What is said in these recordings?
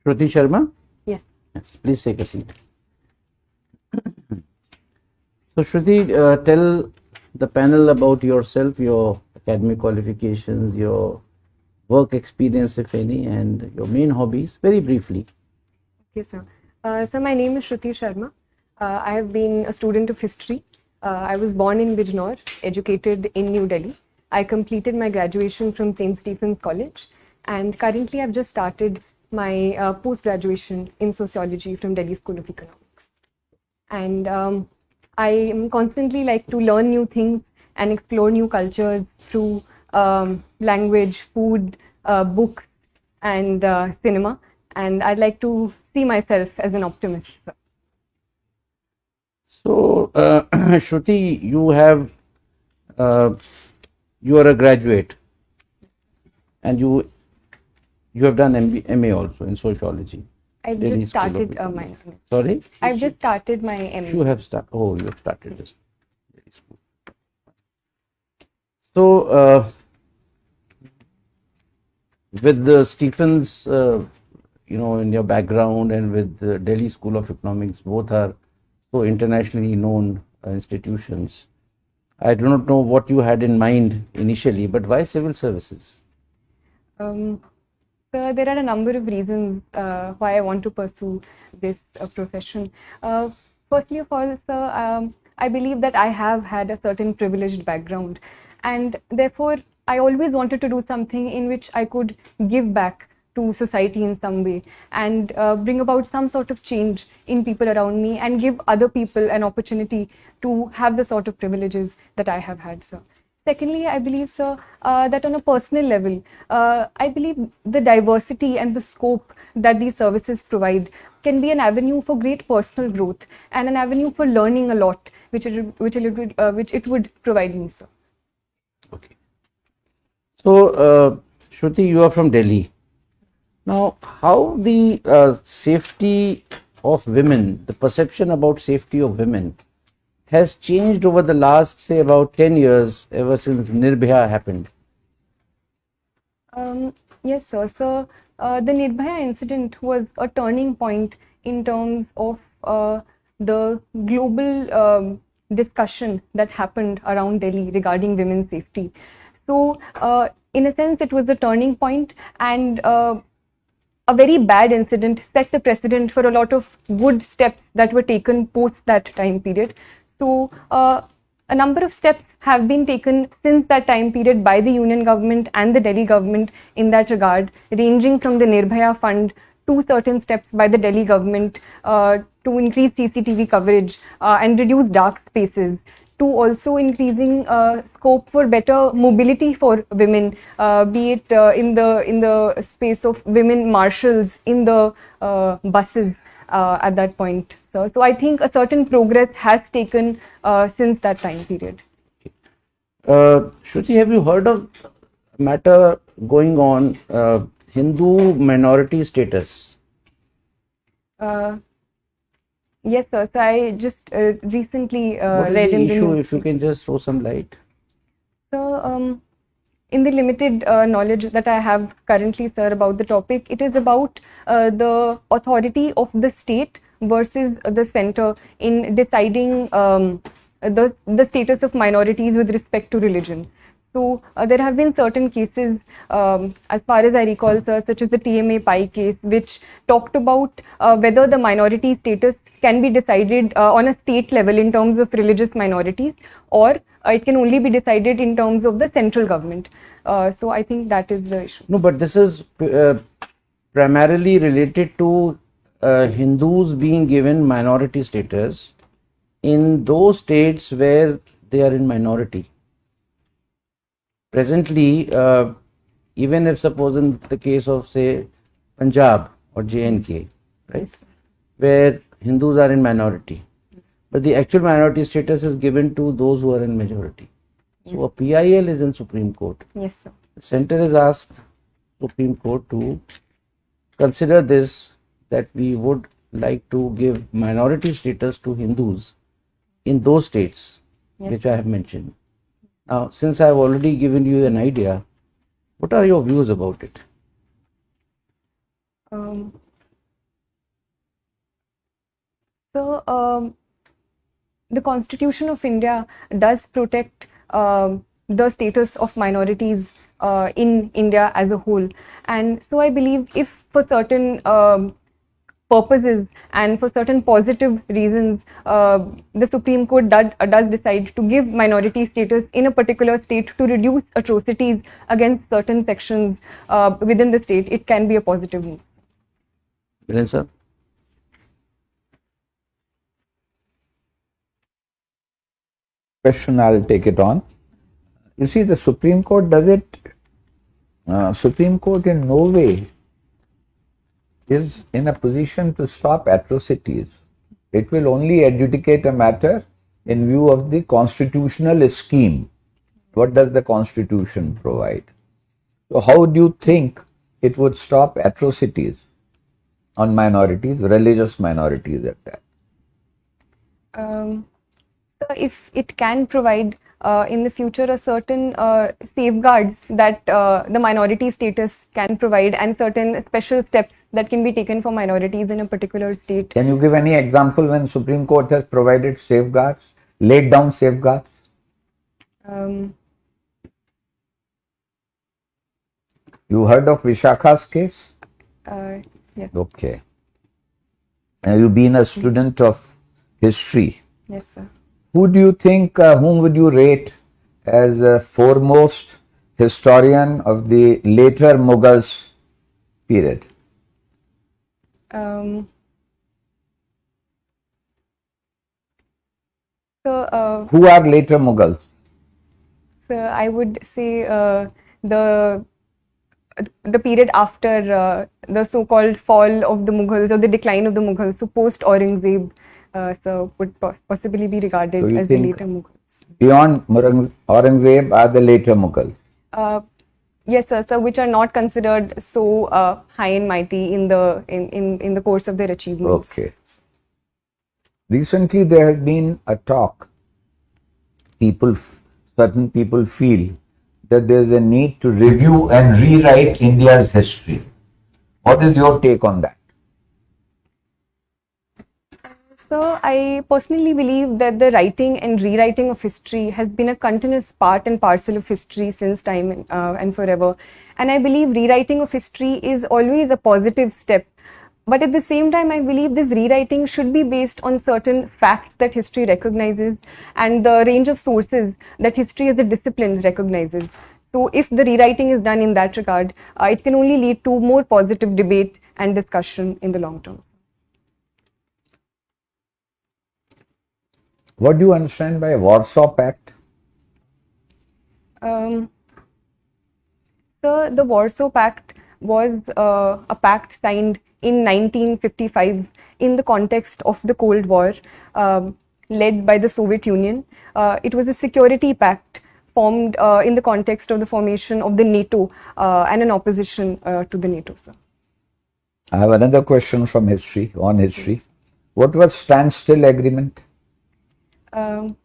Shruti Sharma? Yes. Yes, please take a seat. So, Shruti, tell the panel about yourself, your academic qualifications, your work experience, if any, and your main hobbies, very briefly. Okay, sir. So my name is Shruti Sharma. I have been a student of history. I was born in Bijnor, educated in New Delhi. I completed my graduation from St. Stephen's College, and currently I've just started my post-graduation in sociology from Delhi School of Economics. And I am constantly like to learn new things and explore new cultures through language, food, books, and cinema. And I'd like to see myself as an optimist. So, Shruti, you are a graduate, and you have done MA also in sociology. I've Delhi just School of started my Economics. MA. Sorry? I've just started my MA. You have started. Oh, you have started this. Delhi School. So, with the Stephens, in your background, and with the Delhi School of Economics, both are so internationally known institutions. I do not know what you had in mind initially, but why civil services? So there are a number of reasons why I want to pursue this profession. Firstly of all, sir, I believe that I have had a certain privileged background, and therefore I always wanted to do something in which I could give back to society in some way and bring about some sort of change in people around me and give other people an opportunity to have the sort of privileges that I have had, sir. Secondly, I believe, sir, that on a personal level, I believe the diversity and the scope that these services provide can be an avenue for great personal growth and an avenue for learning a lot, which it would provide me, sir. Okay. So, Shruti, you are from Delhi. Now, how the safety of women, the perception about safety of women, has changed over the last, say, about 10 years, ever since Nirbhaya happened? Yes, sir. So the Nirbhaya incident was a turning point in terms of the global discussion that happened around Delhi regarding women's safety. So, in a sense, it was a turning point, and a very bad incident set the precedent for a lot of good steps that were taken post that time period. So, a number of steps have been taken since that time period by the union government and the Delhi government in that regard, ranging from the Nirbhaya Fund to certain steps by the Delhi government to increase CCTV coverage and reduce dark spaces, to also increasing scope for better mobility for women, be it in the space of women marshals in the buses at that point. So I think a certain progress has taken since that time period. Shruti, have you heard of a matter going on, Hindu minority status? Yes, sir. So I just recently What is read the in the issue, news. if you can just throw some light? So, in the limited knowledge that I have currently, sir, about the topic, it is about the authority of the state versus the center in deciding the status of minorities with respect to religion. So there have been certain cases, as far as I recall, sir, such as the TMA Pai case, which talked about whether the minority status can be decided on a state level in terms of religious minorities, or it can only be decided in terms of the central government. So I think that is the issue. No, but this is primarily related to Hindus being given minority status in those states where they are in minority. Presently, even if suppose in the case of, say, Punjab or JNK, right, Yes. where Hindus are in minority, but the actual minority status is given to those who are in majority. So a PIL is in Supreme Court. Yes, sir. The center has asked Supreme Court to consider this, that we would like to give minority status to Hindus in those states which I have mentioned. Now, since I have already given you an idea, what are your views about it? So, the Constitution of India does protect the status of minorities in India as a whole. And so I believe if for certain purposes and for certain positive reasons, the Supreme Court does decide to give minority status in a particular state to reduce atrocities against certain sections within the state, it can be a positive move. Viren sir? Question, I'll take it on. You see, the Supreme Court does it. Supreme Court in no way is in a position to stop atrocities. It will only adjudicate a matter in view of the constitutional scheme. What does the Constitution provide? So how do you think it would stop atrocities on minorities, religious minorities at that? So if it can provide in the future a certain safeguards that the minority status can provide and certain special steps that can be taken for minorities in a particular state. Can you give any example when Supreme Court has provided safeguards, laid down safeguards? You heard of Vishakha's case? Yes. Okay. You've been a student of history. Yes, sir. Who do you think, whom would you rate as a foremost historian of the later Mughals period? Who are later Mughals? So I would say the period after the so-called fall of the Mughals or the decline of the Mughals, so post Aurangzeb, so would possibly be regarded So you as the think later Mughals. Beyond Aurangzeb are the later Mughals? Yes, sir. So which are not considered so high and mighty in the course of their achievements. Okay. Recently, there has been a talk. Certain people feel that there is a need to review and rewrite India's history. What is your take on that? So I personally believe that the writing and rewriting of history has been a continuous part and parcel of history since time and forever. And I believe rewriting of history is always a positive step. But at the same time, I believe this rewriting should be based on certain facts that history recognizes and the range of sources that history as a discipline recognizes. So if the rewriting is done in that regard, it can only lead to more positive debate and discussion in the long term. What do you understand by Warsaw Pact? So the Warsaw Pact was a pact signed in 1955 in the context of the Cold War, led by the Soviet Union. It was a security pact formed in the context of the formation of the NATO and an opposition to the NATO, sir. I have another question from history, on history. Yes. What was standstill agreement? Sir,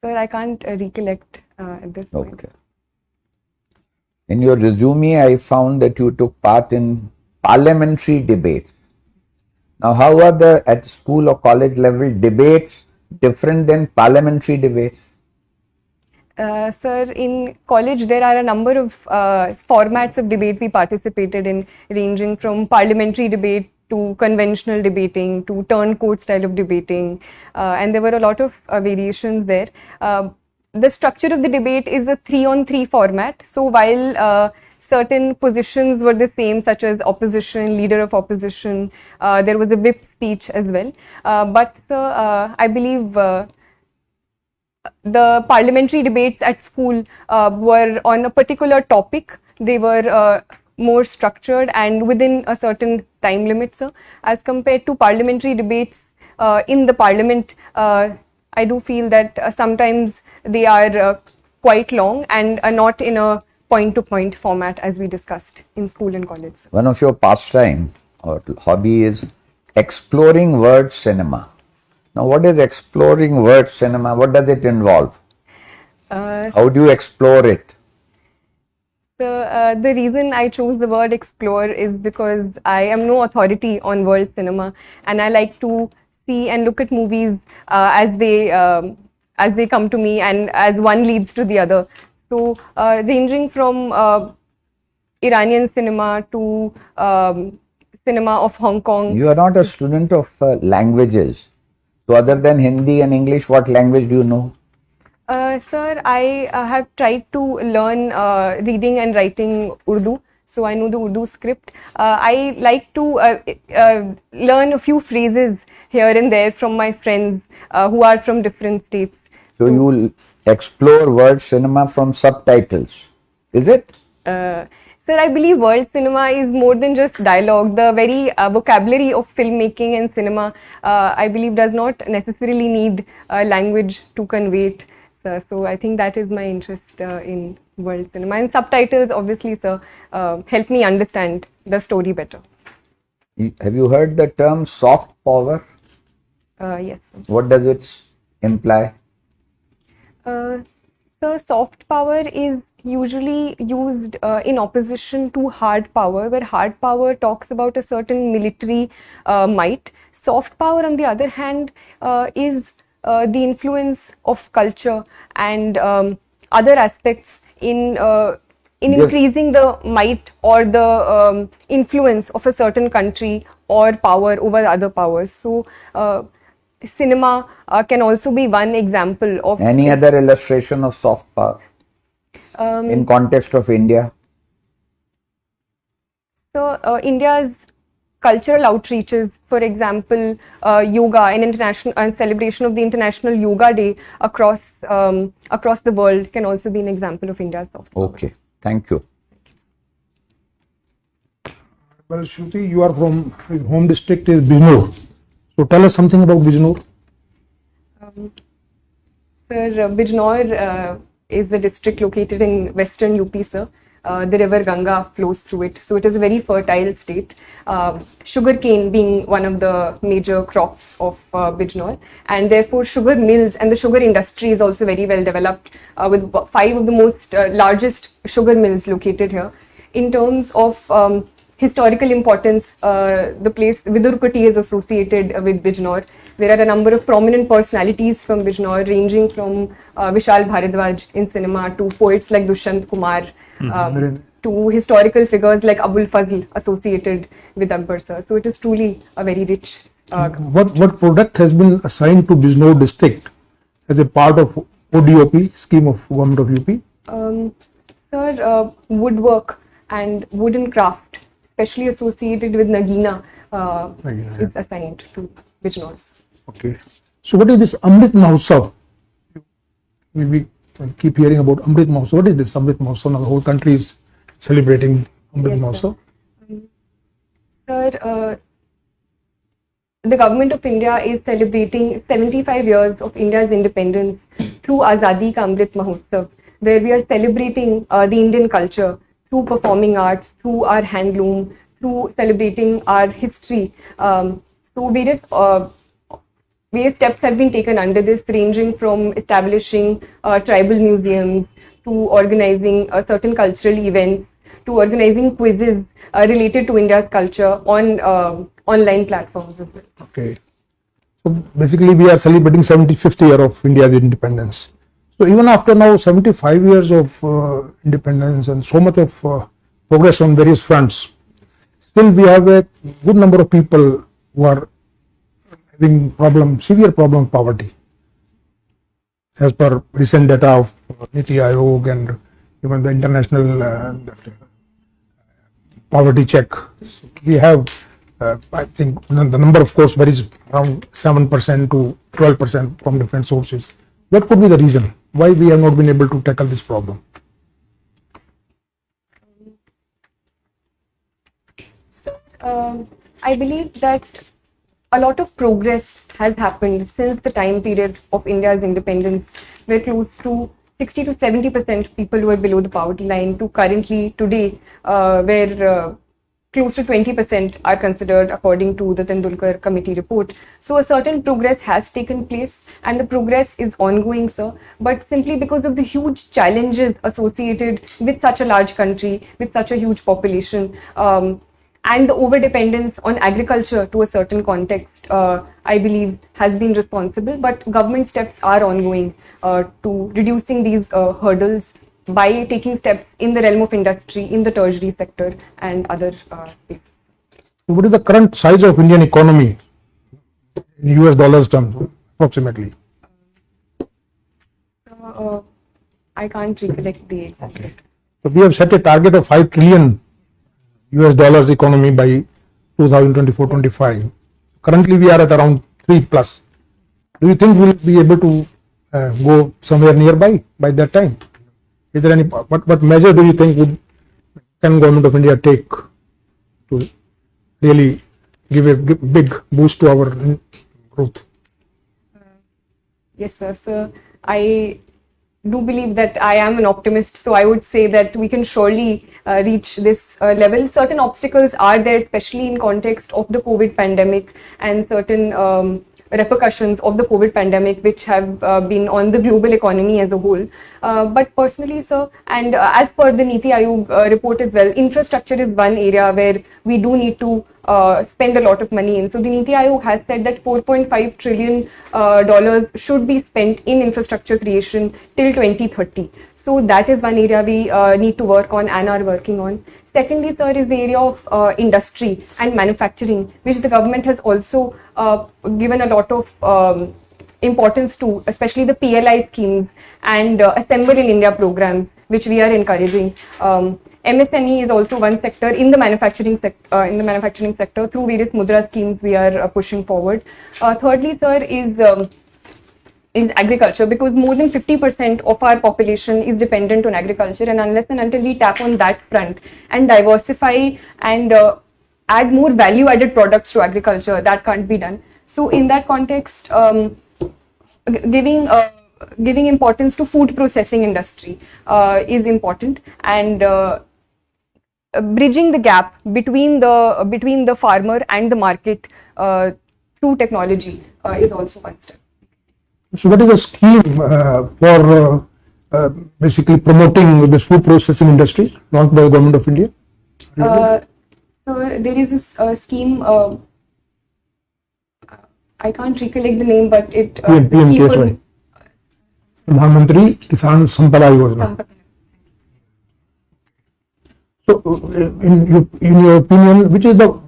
I can't recollect at this point. Okay. In your resume, I found that you took part in parliamentary debates. Now, how are at school or college level debates different than parliamentary debates? Sir, in college there are a number of formats of debate we participated in, ranging from parliamentary debate to conventional debating to turncoat style of debating, and there were a lot of variations there. The structure of the debate is a 3-on-3 format. So while certain positions were the same, such as opposition, leader of opposition, there was a whip speech as well. But I believe the parliamentary debates at school were on a particular topic. They were more structured and within a certain time limit, sir. As compared to parliamentary debates in the parliament, I do feel that sometimes they are quite long and are not in a point-to-point format as we discussed in school and college. One of your pastime or hobby is exploring word cinema. Now, what is exploring word cinema? What does it involve? How do you explore it? So the reason I chose the word explore is because I am no authority on world cinema, and I like to see and look at movies as they come to me, and as one leads to the other. So ranging from Iranian cinema to cinema of Hong Kong. You are not a student of languages. So other than Hindi and English, what language do you know? Sir, I have tried to learn reading and writing Urdu, so I know the Urdu script. I like to learn a few phrases here and there from my friends who are from different states. So you will explore world cinema from subtitles, is it? Sir, I believe world cinema is more than just dialogue. The very vocabulary of filmmaking and cinema, I believe, does not necessarily need language to convey it. Sir. So I think that is my interest in world cinema. And subtitles, obviously, sir, help me understand the story better. Have you heard the term soft power? Yes, sir. What does it imply? So soft power is usually used in opposition to hard power, where hard power talks about a certain military might. Soft power, on the other hand, is the influence of culture and other aspects in increasing the might or the influence of a certain country or power over other powers. So cinema can also be one example of Any other illustration of soft power in context of India? So India's cultural outreaches, for example, yoga and international and celebration of the International Yoga Day across the world can also be an example of India's soft power. Okay, thank you. Well, Shruti, you are from home district is Bijnor. So tell us something about Bijnor. Sir, Bijnor is a district located in western UP, sir. The river Ganga flows through it, so it is a very fertile state. Sugarcane being one of the major crops of Bijnor, and therefore sugar mills and the sugar industry is also very well developed, with 5 of the most largest sugar mills located here. In terms of historical importance, the place Vidurkoti is associated with Bijnor. There are a number of prominent personalities from Bijnor, ranging from Vishal Bharadwaj in cinema to poets like Dushyant Kumar, to historical figures like Abul Fazl associated with Akbar sir. So it is truly a very rich. What product has been assigned to Bijnor district as a part of ODOP scheme of government of UP? Sir, woodwork and wooden craft, especially associated with Nagina, is assigned to Bijnors. Okay. So what is this Amrit Mahotsav? We keep hearing about Amrit Mahotsav. What is this Amrit Mahotsav? Now the whole country is celebrating Amrit Mahotsav. Sir, the government of India is celebrating 75 years of India's independence through Azadi Ka Amrit Mahotsav, where we are celebrating the Indian culture through performing arts, through our handloom, through celebrating our history. So various steps have been taken under this, ranging from establishing tribal museums to organizing certain cultural events to organizing quizzes related to India's culture on online platforms as well. Okay. So basically we are celebrating 75th year of India's independence. So even after now 75 years of independence and so much of progress on various fronts, still we have a good number of people who are having severe problem of poverty. As per recent data of Niti Aayog and even the international poverty check, we have, I think the number of course varies around 7% to 12% from different sources. What could be the reason why we have not been able to tackle this problem? So, I believe that a lot of progress has happened since the time period of India's independence, where close to 60 to 70% people were below the poverty line, to currently today, where close to 20% are considered according to the Tendulkar committee report. So a certain progress has taken place and the progress is ongoing, sir. But simply because of the huge challenges associated with such a large country, with such a huge population, and the over-dependence on agriculture to a certain context, I believe, has been responsible. But government steps are ongoing to reducing these hurdles by taking steps in the realm of industry, in the tertiary sector and other spaces. What is the current size of Indian economy in US dollars terms, approximately? I can't recollect the exact. Okay. So we have set a target of 5 trillion US dollars economy by 2024-25. Currently we are at around 3 plus. Do you think we'll be able to go somewhere nearby by that time? Is there any, what measure do you think can government of India take to really give a big boost to our growth? Yes, sir. So I do believe that I am an optimist. So I would say that we can surely reach this level. Certain obstacles are there, especially in context of the COVID pandemic and certain repercussions of the COVID pandemic, which have been on the global economy as a whole. But personally, sir, and as per the Niti Aayog report as well, infrastructure is one area where we do need to spend a lot of money in. So the Niti Aayog has said that $4.5 trillion dollars should be spent in infrastructure creation till 2030. So that is one area we need to work on and are working on. Secondly, sir, is the area of industry and manufacturing, which the government has also given a lot of importance to, especially the PLI schemes and Assemble in India programs, which we are encouraging. MSME is also one sector in the manufacturing sector. Through various Mudra schemes, we are pushing forward. Thirdly, sir, is agriculture, because more than 50% of our population is dependent on agriculture, and unless and until we tap on that front and diversify and add more value-added products to agriculture, that can't be done. So in that context, giving importance to food processing industry is important, and bridging the gap between the farmer and the market through technology is also one step. So what is the scheme for basically promoting this food processing industry launched by the government of India? So there is this scheme, I can't recollect the name, but it PM Pradhan Mantri Kisan Sampada Yojana. So in your opinion, which is the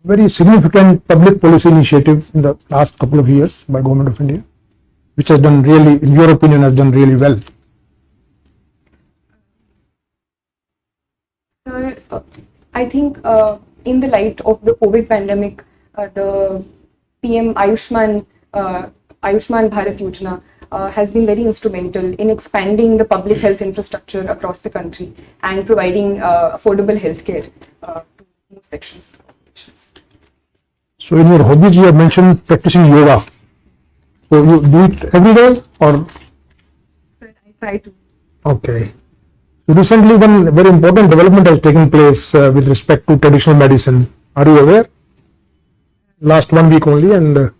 very significant public policy initiative in the last couple of years by government of India, which has done really, in your opinion, has done really well? Sir, I think in the light of the COVID pandemic, the PM Ayushman Bharat Yojana has been very instrumental in expanding the public health infrastructure across the country and providing affordable healthcare to most sections of the population. So in your hobbies, you have mentioned practicing yoga. So you do it every day, or? Sir, I try to. Okay. So recently, one very important development has taken place with respect to traditional medicine. Are you aware? Last 1 week only, and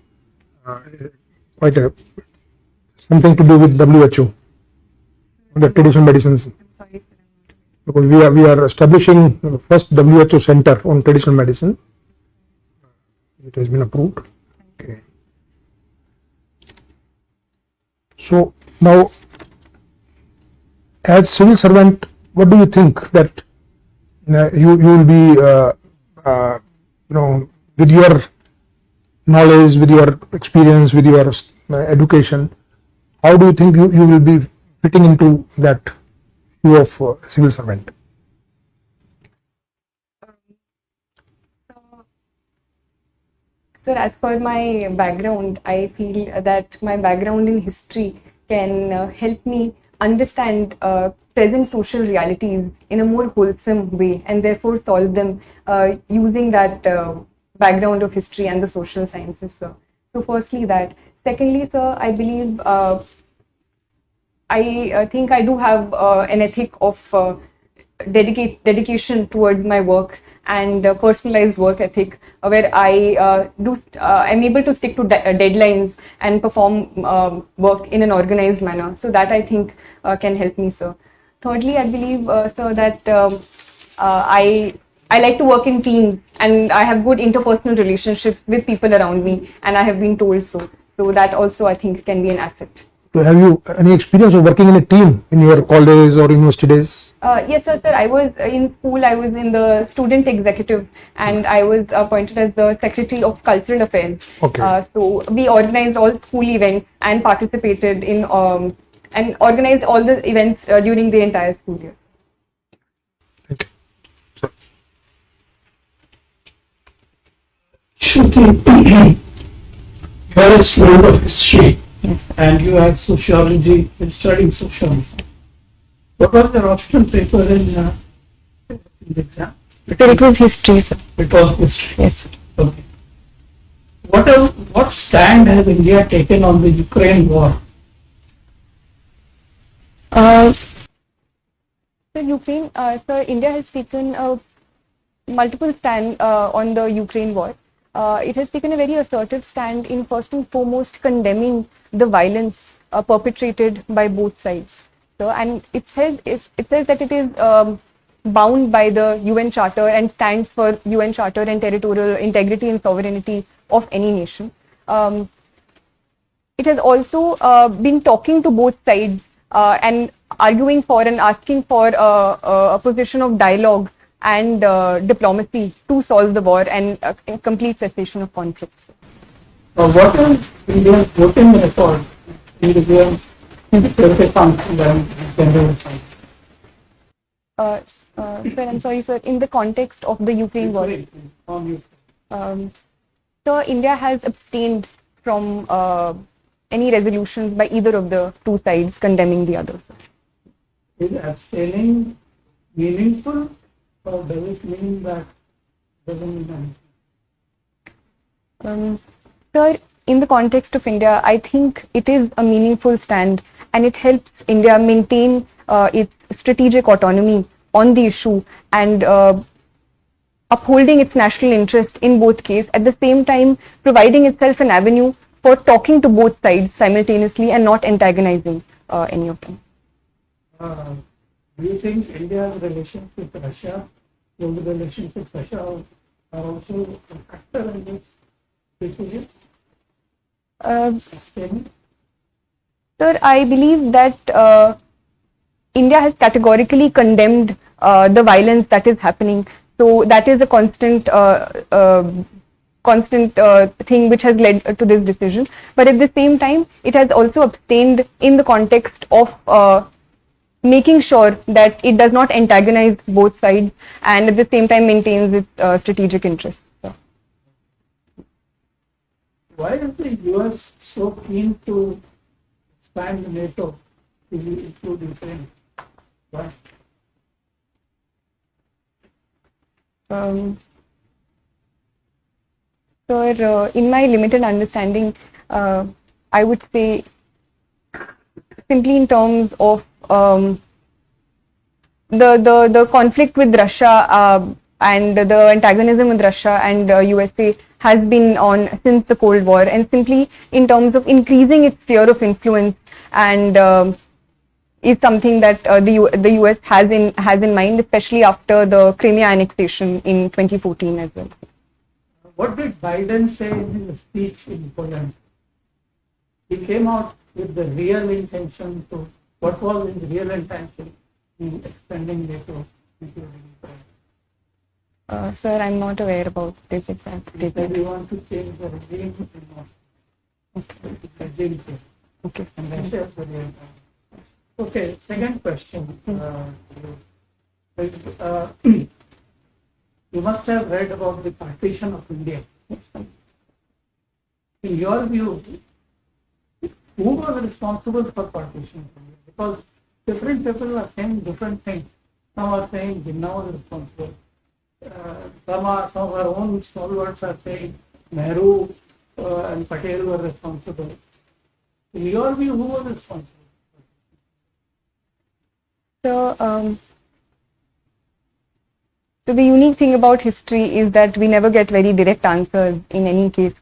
something to do with WHO, the traditional medicines. I'm sorry, sir. Because we are establishing the first WHO center on traditional medicine. It has been approved. Okay. So now, as civil servant, what do you think that you will be, with your knowledge, with your experience, with your education, how do you think you will be fitting into that view of civil servant? Sir, as per my background, I feel that my background in history can help me understand present social realities in a more wholesome way, and therefore solve them using that background of history and the social sciences, sir. So firstly that. Secondly, sir, I believe I think I do have an ethic of dedication towards my work and personalized work ethic, where I am able to stick to deadlines and perform work in an organized manner. So that I think can help me, sir. Thirdly, I believe, sir, that I like to work in teams, and I have good interpersonal relationships with people around me, and I have been told so. So that also I think can be an asset. So have you any experience of working in a team in your college or university days? Yes, sir. I was in school. I was in the student executive, and I was appointed as the secretary of cultural affairs. Okay. So we organized all school events and participated in and organized all the events during the entire school year. Thank you. Shruti, you are a student of history. Yes. And you had sociology and studying sociology. What was your optional paper in the exam? It was history, sir. It was history. Yes, sir. Okay. What stand has India taken on the Ukraine war? So Ukraine, sir, India has taken multiple stand on the Ukraine war. It has taken a very assertive stand in first and foremost condemning the violence perpetrated by both sides. So, and it says that it is bound by the UN Charter and stands for UN Charter and territorial integrity and sovereignty of any nation. It has also been talking to both sides and arguing for and asking for a position of dialogue and diplomacy to solve the war and a complete cessation of conflicts. What is India's voting record in the UN Security Council and General Assembly? Sir, I'm sorry, sir. In the context of the Ukraine war, so India has abstained from any resolutions by either of the two sides condemning the other. Is abstaining meaningful, or does it mean that it doesn't mean anything? Sir, in the context of India, I think it is a meaningful stand, and it helps India maintain its strategic autonomy on the issue and upholding its national interest in both cases, at the same time providing itself an avenue for talking to both sides simultaneously and not antagonizing any of them. Do you think India's relations with Russia, global relations with Russia, are also a factor in this decision? Sir, I believe that India has categorically condemned the violence that is happening. So that is a constant thing which has led to this decision. But at the same time, it has also abstained in the context of making sure that it does not antagonize both sides and at the same time maintains its strategic interests. So. Why is the US so keen to expand NATO to include Ukraine? Why? So, in my limited understanding, I would say simply in terms of the conflict with Russia and the antagonism with Russia and USA has been on since the Cold War, and simply in terms of increasing its sphere of influence and is something that the US has in mind, especially after the Crimea annexation in 2014 as well. What did Biden say in his speech in Poland? He came out with the real intention to, what was his real intention in extending NATO, including Ukraine? Sir, I'm not aware about this exact He said statement. we want to change the regime in Moscow. Okay. It's a regime change. Okay. And then there's the real time. Okay, second question. You must have read about the partition of India. Yes, sir. In your view, who was responsible for partition of India? Because different people are saying different things. Some are saying Jinnah was responsible. Some of our own stalwarts are saying Nehru and Patel were responsible. In your view, who was responsible? So, So the unique thing about history is that we never get very direct answers in any case.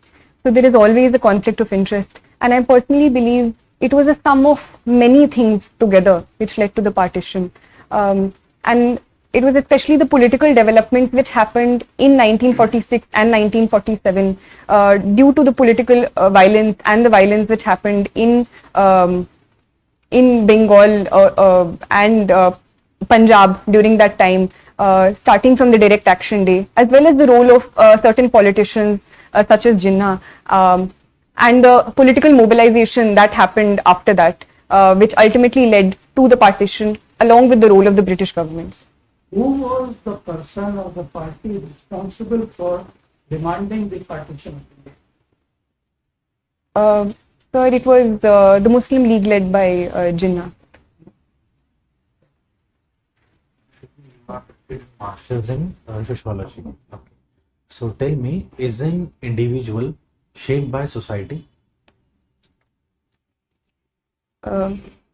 So there is always a conflict of interest. And I personally believe it was a sum of many things together which led to the partition. And it was especially the political developments which happened in 1946 and 1947 due to the political violence and the violence which happened in Bengal and Punjab during that time, starting from the Direct Action Day, as well as the role of certain politicians such as Jinnah, and the political mobilization that happened after that, which ultimately led to the partition, along with the role of the British governments. Who was the person or the party responsible for demanding the partition of India? Sir, it was the Muslim League led by Jinnah. Masters in sociology. Okay. So tell me, is an individual shaped by society?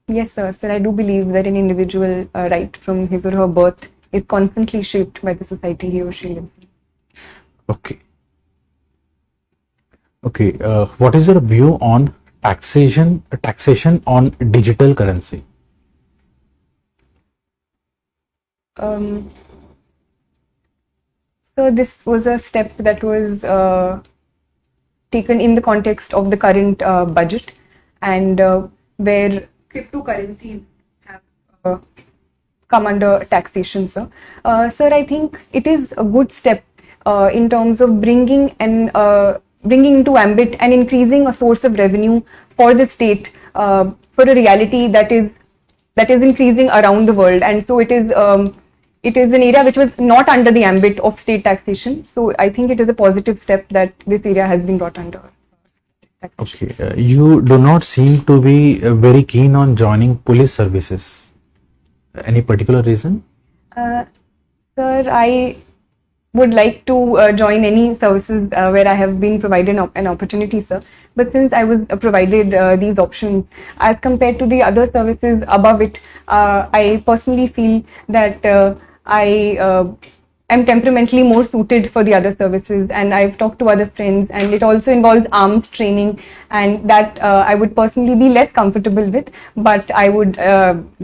Yes, sir. Sir, I do believe that an individual, right from his or her birth, is constantly shaped by the society he or she lives in. Okay. Okay. What is your view on taxation on digital currency? So this was a step that was taken in the context of the current budget, and where cryptocurrencies have come under taxation, sir. Sir, I think it is a good step in terms of bringing into ambit and increasing a source of revenue for the state for a reality that is increasing around the world, and so it is an area which was not under the ambit of state taxation. So I think it is a positive step that this area has been brought under taxation. Okay. You do not seem to be very keen on joining police services. Any particular reason? Sir, I would like to join any services where I have been provided an opportunity, sir. But since I was provided these options, as compared to the other services above it, I personally feel that I am temperamentally more suited for the other services, and I've talked to other friends, and it also involves arms training, and that I would personally be less comfortable with, but I would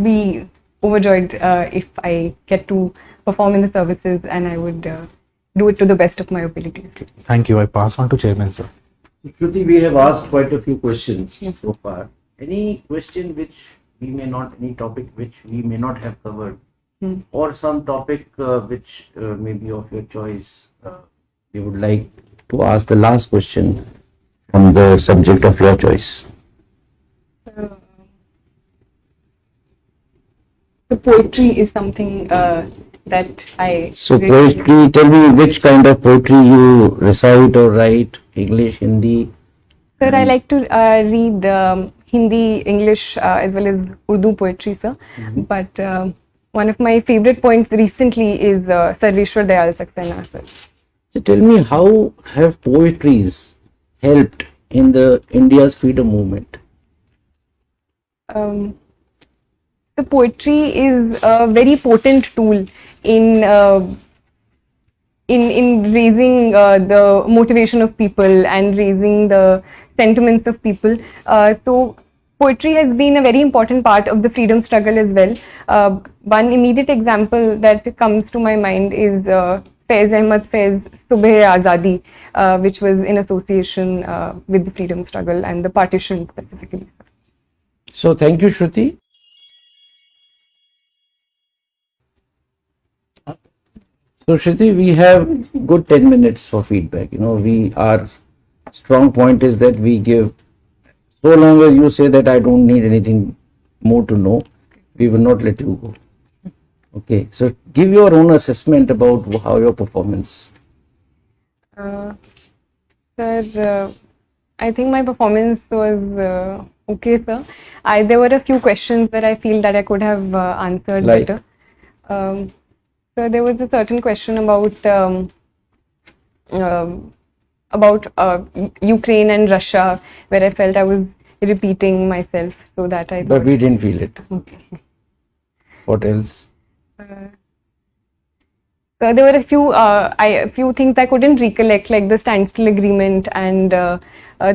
be overjoyed if I get to perform in the services, and I would do it to the best of my abilities. Thank you. I pass on to Chairman, sir. Shruti, we have asked quite a few questions so far. Any question which we may not, any topic which we may not have covered, or some topic which may be of your choice, you would like to ask the last question from the subject of your choice? The poetry is something that I... So poetry, tell me which kind of poetry you recite or write, English, Hindi? Sir, I like to read Hindi, English as well as Urdu poetry, sir. But one of my favorite poets recently is Sarveshwar Dayal Saxena, sir. So tell me, how have poetries helped in the India's freedom movement? The poetry is a very potent tool in raising the motivation of people and raising the sentiments of people. So poetry has been a very important part of the freedom struggle as well. One immediate example that comes to my mind is Faiz Ahmad Faiz Subh Azadi, which was in association with the freedom struggle and the partition specifically. So thank you, Shruti. So Shruti, we have good 10 minutes for feedback. You know, our strong point is that we give, so long as you say that I don't need anything more to know, we will not let you go. Okay, so give your own assessment about how your performance. Sir, I think my performance was okay, sir. There were a few questions that I feel that I could have answered better. So there was a certain question about Ukraine and Russia, where I felt I was repeating myself, so that I. But we didn't feel it. Okay. What else? There were a few things I couldn't recollect, like the standstill agreement and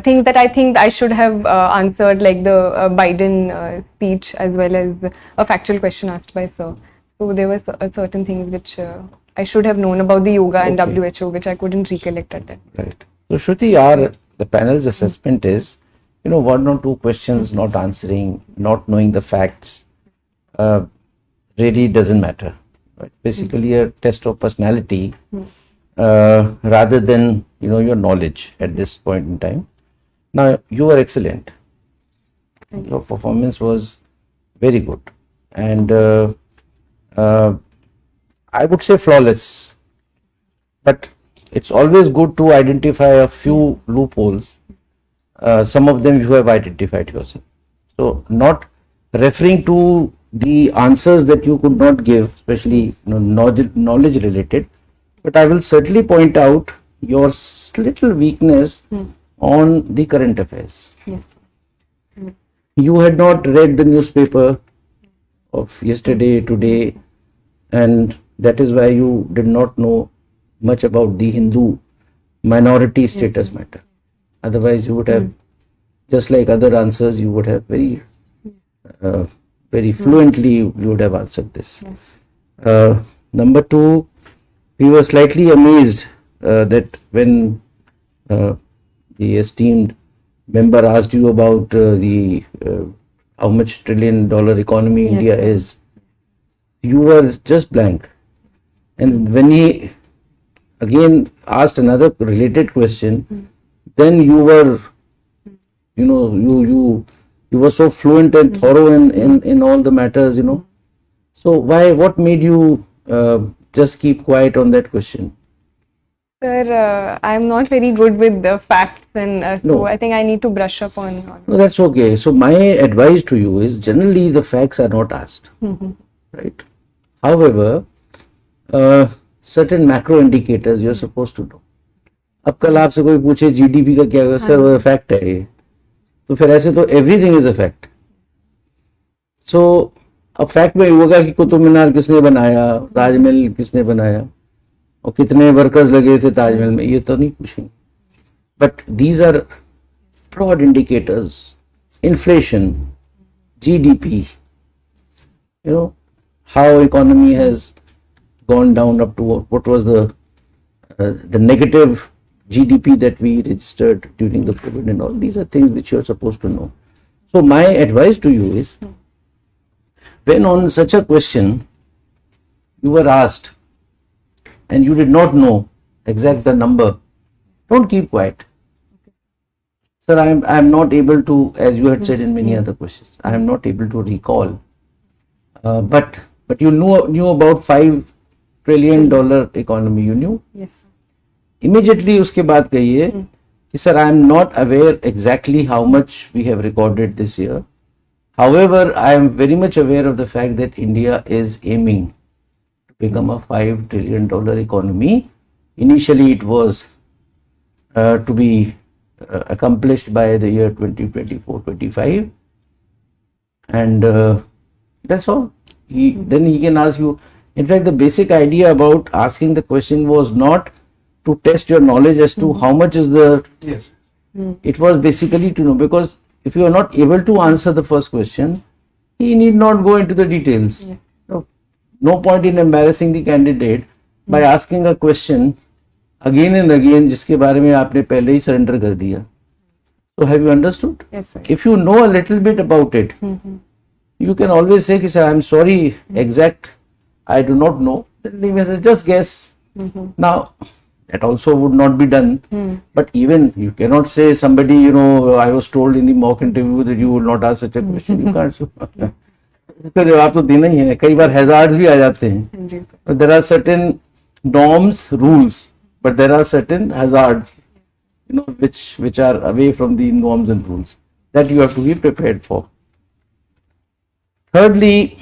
things that I think I should have answered, like the Biden speech, as well as a factual question asked by Sir. So there were certain things which I should have known about the yoga and Okay. WHO, which I couldn't recollect at that. Right. So Shruti, the panel's assessment is, one or two questions not answering, not knowing the facts, really doesn't matter. Right? Basically, a test of personality rather than your knowledge at this point in time. Now you were excellent. Your performance was very good, and I would say flawless. But it's always good to identify a few loopholes. Some of them you have identified yourself. So not referring to the answers that you could not give, especially knowledge related, but I will certainly point out your little weakness on the current affairs. Yes. You had not read the newspaper of yesterday, today, and that is why you did not know much about the Hindu minority status matter. Otherwise, you would have, just like other answers, you would have very fluently, you would have answered this. Yes. Number two, we were slightly amazed that when the esteemed member asked you about the how much $1 trillion economy India is, you were just blank. And when he again asked another related question, then you were, you were so fluent and thorough in all the matters, So what made you just keep quiet on that question? Sir, I'm not very good with the facts, and so No. I think I need to brush up on. No, that's okay. So my advice to you is generally the facts are not asked, right? However, certain macro indicators you're supposed to know. अब कल आपसे कोई पूछे GDP का क्या होगा, sir वो fact है ये, तो फिर ऐसे तो एवरीथिंग इज अ फैक्ट. सो अब फैक्ट में होगा कि कुतुब मीनार किसने बनाया, ताजमहल किसने बनाया, और कितने वर्कर्स लगे थे ताजमहल में, ये तो नहीं पूछेंगे. But these are broad indicators, inflation, GDP, how economy has gone down up to what was the negative GDP that we registered during the COVID and all. These are things which you are supposed to know. So my advice to you is, when on such a question you were asked and you did not know exact the number, don't keep quiet. Sir, I am not able to, as you had said in many other questions, I am not able to recall. But you knew about $5 trillion economy. You knew. Yes. Immediately उसके बाद कहिए कि sir, I am not aware exactly how much we have recorded this year. However, I am very much aware of the fact that India is aiming to become a $5 trillion economy. Initially, it was to be accomplished by the year 2024-25, and that's all. Then he can ask you. In fact, the basic idea about asking the question was not to test your knowledge as to how much is the. Yes. It was basically to know, because if you are not able to answer the first question, he need not go into the details. No point in embarrassing the candidate by asking a question again and again जिसके बारे में आपने पहले ही surrender कर दिया. So have you understood? Yes, sir. If you know a little bit about it, you can always say, sir, I'm sorry, exact, I do not know. Then he may say, just guess. Now, that also would not be done. But even you cannot say somebody, I was told in the mock interview that you will not ask such a question. You can't. उसका जवाब तो देना ही है. कई बार hazards भी आ जाते हैं. जी sir. But there are certain norms, rules, but there are certain hazards, which are away from the norms and rules that you have to be prepared for. Thirdly,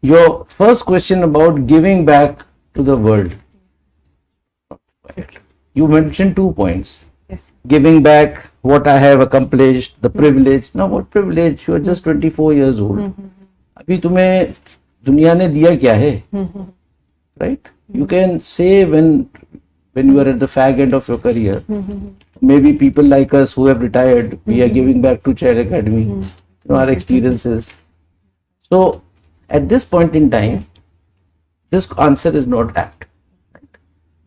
your first question about giving back to the world. You mentioned 2 points. Yes. Giving back what I have accomplished, the privilege. Now, what privilege? You are just 24 years old. अभी तुम्हें दुनिया ने दिया क्या है? right? You can say when you are at the fag end of your career, maybe people like us who have retired, we are giving back to Child Academy, our experiences. So at this point in time, this answer is not apt.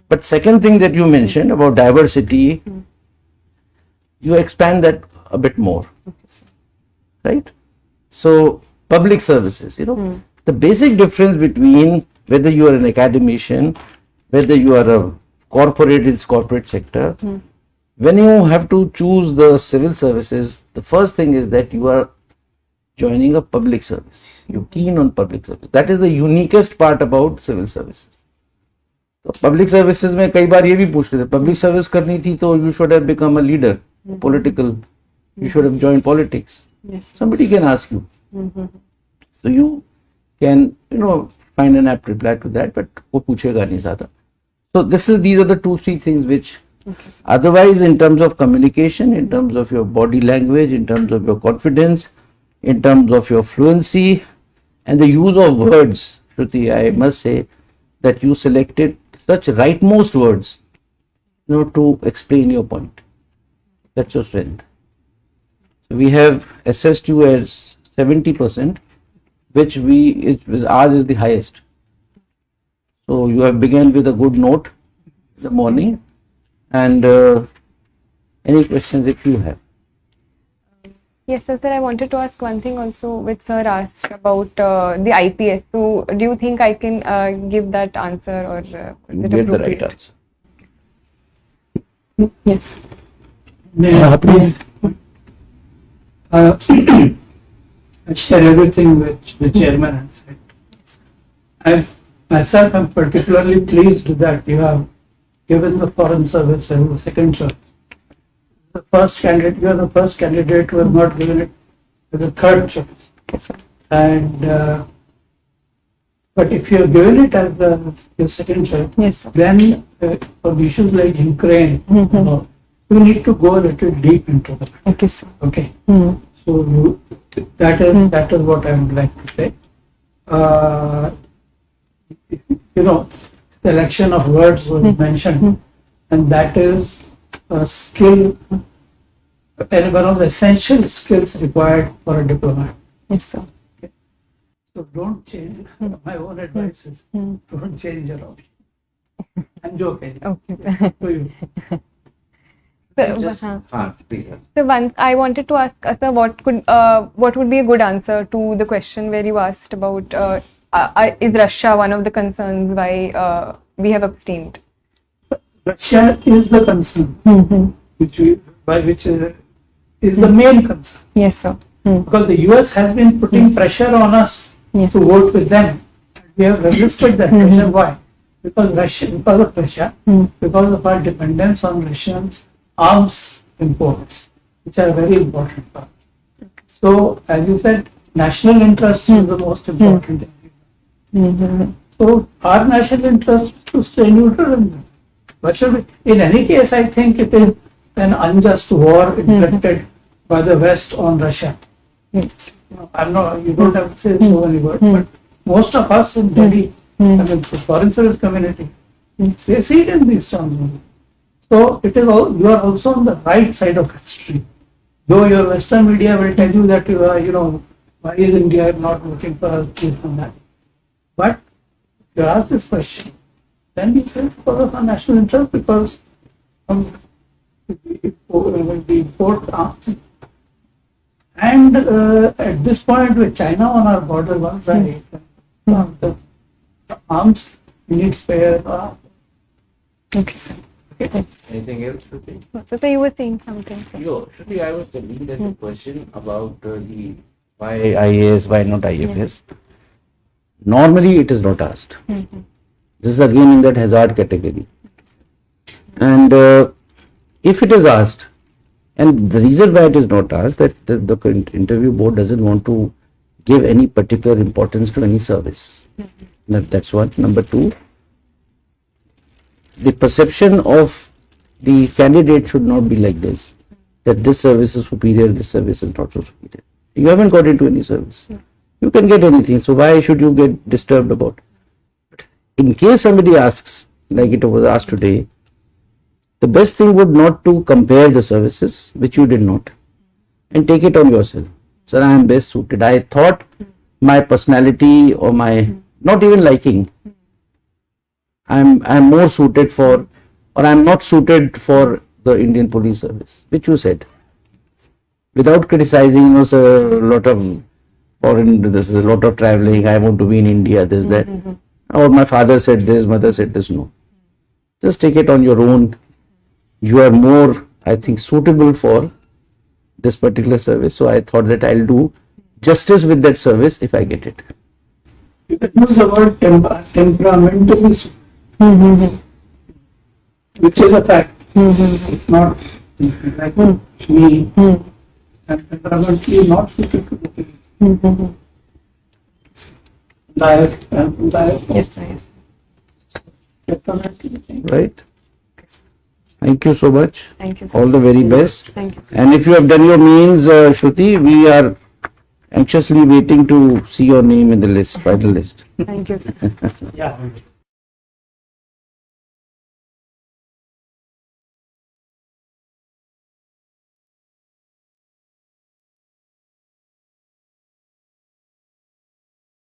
But second thing that you mentioned about diversity, you expand that a bit more, right? So public services, the basic difference between whether you are an academician, whether you are a corporate in corporate sector, when you have to choose the civil services, the first thing is that you are joining a public service. You're keen on public service. That is the uniquest part about civil services. तो public services में कई बार ये भी पूछते थे, public service करनी थी तो you should have become a leader, political, you should have joined politics. Yes. Somebody can ask you. So you can, find an apt reply to that, but वो पूछेगा नहीं ज़्यादा. So these are the 2-3 things which otherwise in terms of communication, in terms of your body language, in terms of your confidence, in terms of your fluency and the use of words, Shruti, I must say that you selected such rightmost words, to explain your point. That's your strength. So we have assessed you as 70%, which ours is the highest. So you have begun with a good note in the morning, and any questions if you have. Yes, sir. I wanted to ask one thing also, which sir asked about the IPS. So, do you think I can give that answer, or is You it get the right appropriate? answer. Yes. Please. I share everything which the chairman has said. I myself am particularly pleased that you have given the foreign service as the second choice. You are the first candidate who has not given it as a third choice. Yes, sir. And but if you have given it as your second choice, Yes, sir. then for issues like Ukraine, you need to go a little deep into that. Okay, sir. Okay. So that is what I would like to say. Selection of words was mentioned, and that is a skill, and one of the essential skills required for a diplomat. Yes, sir. So don't change. My own advice is don't change your option. I'm joking. Okay. To you. So once I wanted to ask sir, what would be a good answer to the question where you asked about is Russia one of the concerns why we have abstained? Russia is the concern, which is the main concern. Yes, sir. Because the US has been putting pressure on us Yes. to vote with them. We have resisted that pressure. Why? Because of Russia, because of our dependence on Russians arms imports, which are very important for us. So, as you said, national interest is the most important thing. So, our national interest is to stay neutral in this. But in any case, I think it is an unjust war inflicted by the West on Russia. Yes. You don't have to say so many words, but most of us in Delhi, the foreign service community, they see it in these terms only. So it is you are also on the right side of history. Though your Western media will tell you that why is India not voting for us, this and that. But if you ask this question, then you say because of our national interest, because we import arms. And at this point, with China on our border, one side, the arms need spare. Okay, sir. Anything else, Shruti? So you were saying something. Shruti, I was telling that the question about the why IAS, why not IFS. Normally, it is not asked. This is again in that hazard category. And if it is asked, and the reason why it is not asked, that the interview board doesn't want to give any particular importance to any service. That's one. Number two, the perception of the candidate should not be like this, that this service is superior, this service is not so superior. You haven't got into any service. You can get anything, so why should you get disturbed about it? in case somebody asks, like it was asked today, the best thing would not to compare the services, which you did not, and take it on yourself. Sir, I am best suited. I thought my personality or my not even liking, I'm more suited for, or I'm not suited for the Indian police service, which you said. Without criticizing, sir, a lot of foreign, this is a lot of traveling, I want to be in India, this, that. Or my father said this, mother said this, no. Just take it on your own. You are more, I think, suitable for this particular service. So I thought that I'll do justice with that service if I get it. You can use the word temperamentally, which is a fact. It's not like me. I'm temperamentally not suited to the police. Diet. Yes, sir. Yes. Temperamentally. Right? Thank you so much. Thank you, sir. All the very best. Thank you, sir. And if you have done your means, Shruti, we are anxiously waiting to see your name in the list, final list. Thank you, sir. Yeah.